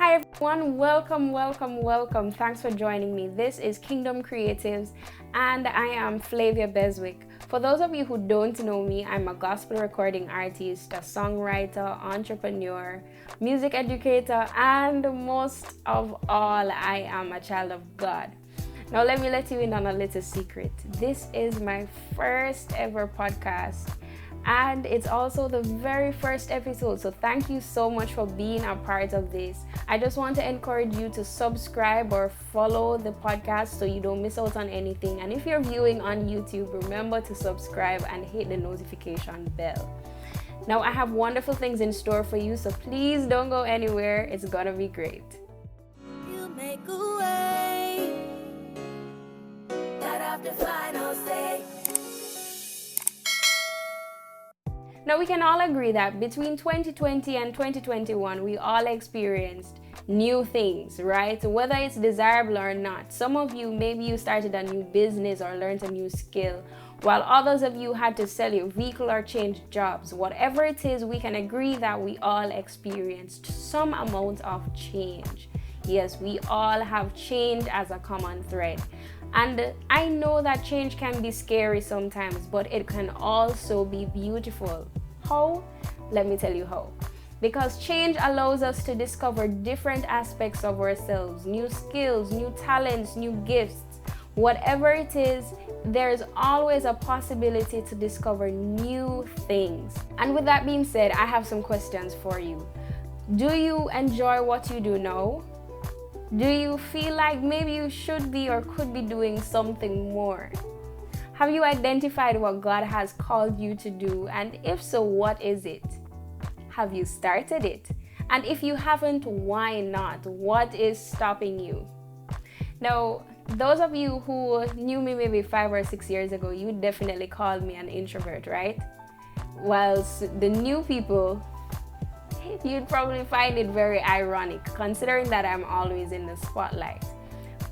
Hi everyone, welcome. Thanks for joining me. This is Kingdom Creatives and I am Flavia Beswick. For those of you who don't know me, I'm a gospel recording artist, a songwriter, entrepreneur, music educator, and most of all, I am a child of God. Now let me let you in on a little secret. This is my first ever podcast. And it's also the very first episode, so thank you so much for being a part of this. I just want to encourage you to subscribe or follow the podcast so you don't miss out on anything. And if you're viewing on YouTube, remember to subscribe and hit the notification bell. Now I have wonderful things in store for you, so please don't go anywhere. It's gonna be great. You make a way that have the final say. Now we can all agree that between 2020 and 2021, we all experienced new things, right? Whether it's desirable or not. Some of you, maybe you started a new business or learned a new skill, while others of you had to sell your vehicle or change jobs. Whatever it is, we can agree that we all experienced some amount of change. Yes, we all have change as a common thread. And I know that change can be scary sometimes, but it can also be beautiful. How? Let me tell you how. Because change allows us to discover different aspects of ourselves, new skills, new talents, new gifts. Whatever it is, there's always a possibility to discover new things. And with that being said, I have some questions for you. Do you enjoy what you do now? Do you feel like maybe you should be or could be doing something more? Have you identified what God has called you to do? And if so, what is it? Have you started it? And if you haven't, why not? What is stopping you? Now, those of you who knew me maybe 5 or 6 years ago, you definitely called me an introvert, right? Whilst the new people, you'd probably find it very ironic considering that I'm always in the spotlight.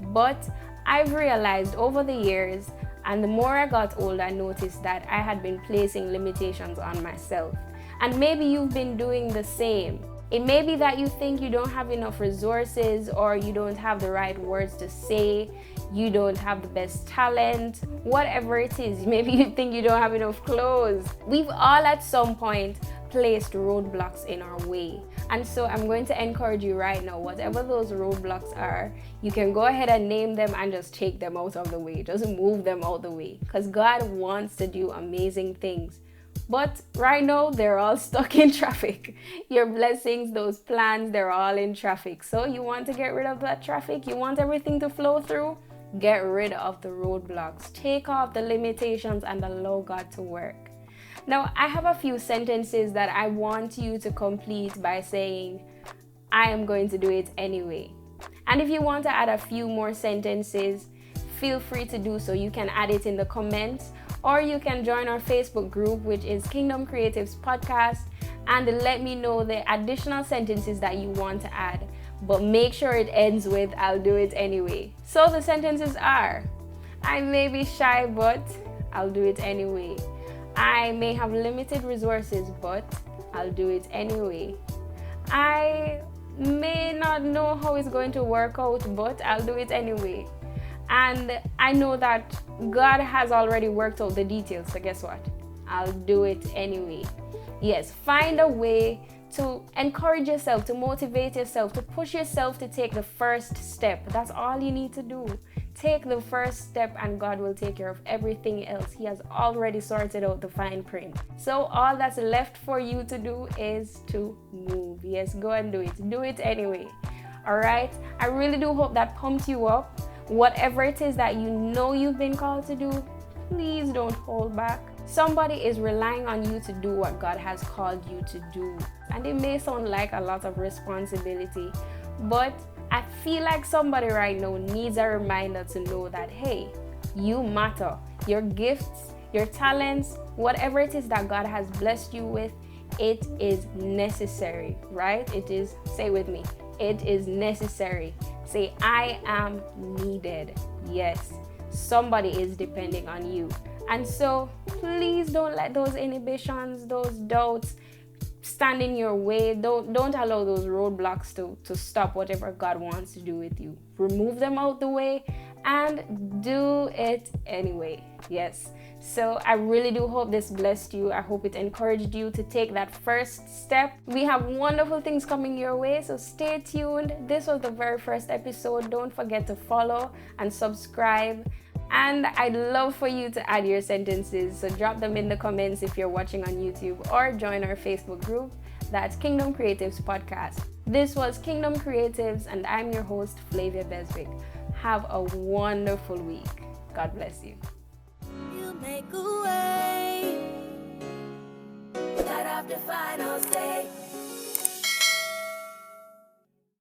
But I've realized over the years, and the more I got older, I noticed that I had been placing limitations on myself. And maybe you've been doing the same. It may be that you think you don't have enough resources, or you don't have the right words to say, you don't have the best talent, whatever it is. Maybe you think you don't have enough clothes. We've all at some point placed roadblocks in our way. And so I'm going to encourage you right now, whatever those roadblocks are, you can go ahead and name them and just take them out of the way. Just move them out the way, because God wants to do amazing things. But right now, they're all stuck in traffic. Your blessings, those plans, they're all in traffic. So you want to get rid of that traffic? You want everything to flow through? Get rid of the roadblocks. Take off the limitations and allow God to work. Now, I have a few sentences that I want you to complete by saying, I am going to do it anyway. And if you want to add a few more sentences, feel free to do so. You can add it in the comments, or you can join our Facebook group, which is Kingdom Creatives Podcast, and let me know the additional sentences that you want to add. But make sure it ends with, I'll do it anyway. So the sentences are, I may be shy, but I'll do it anyway. I may have limited resources, but I'll do it anyway. I may not know how it's going to work out, but I'll do it anyway. And I know that God has already worked out the details, so guess what? I'll do it anyway. Yes, find a way to encourage yourself, to motivate yourself, to push yourself to take the first step. That's all you need to do. Take the first step and God will take care of everything else. He has already sorted out the fine print. So all that's left for you to do is to move. Yes, go and do it. Do it anyway. All right? I really do hope that pumped you up. Whatever it is that you know you've been called to do, please don't hold back. Somebody is relying on you to do what God has called you to do. And it may sound like a lot of responsibility, but I feel like somebody right now needs a reminder to know that, hey, you matter. Your gifts, your talents, whatever it is that God has blessed you with, it is necessary, right? It is, say with me, it is necessary. Say, I am needed. Yes, somebody is depending on you. And so please don't let those inhibitions, those doubts stand in your way. Don't allow those roadblocks to stop whatever God wants to do with you. Remove them out the way and do it anyway. Yes. So I really do hope this blessed you. I hope it encouraged you to take that first step. We have wonderful things coming your way, so stay tuned. This was the very first episode. Don't forget to follow and subscribe. And I'd love for you to add your sentences, so drop them in the comments if you're watching on YouTube, or join our Facebook group. That's Kingdom Creatives Podcast. This was Kingdom Creatives, and I'm your host, Flavia Beswick. Have a wonderful week. God bless you. You make a way. God have the final say.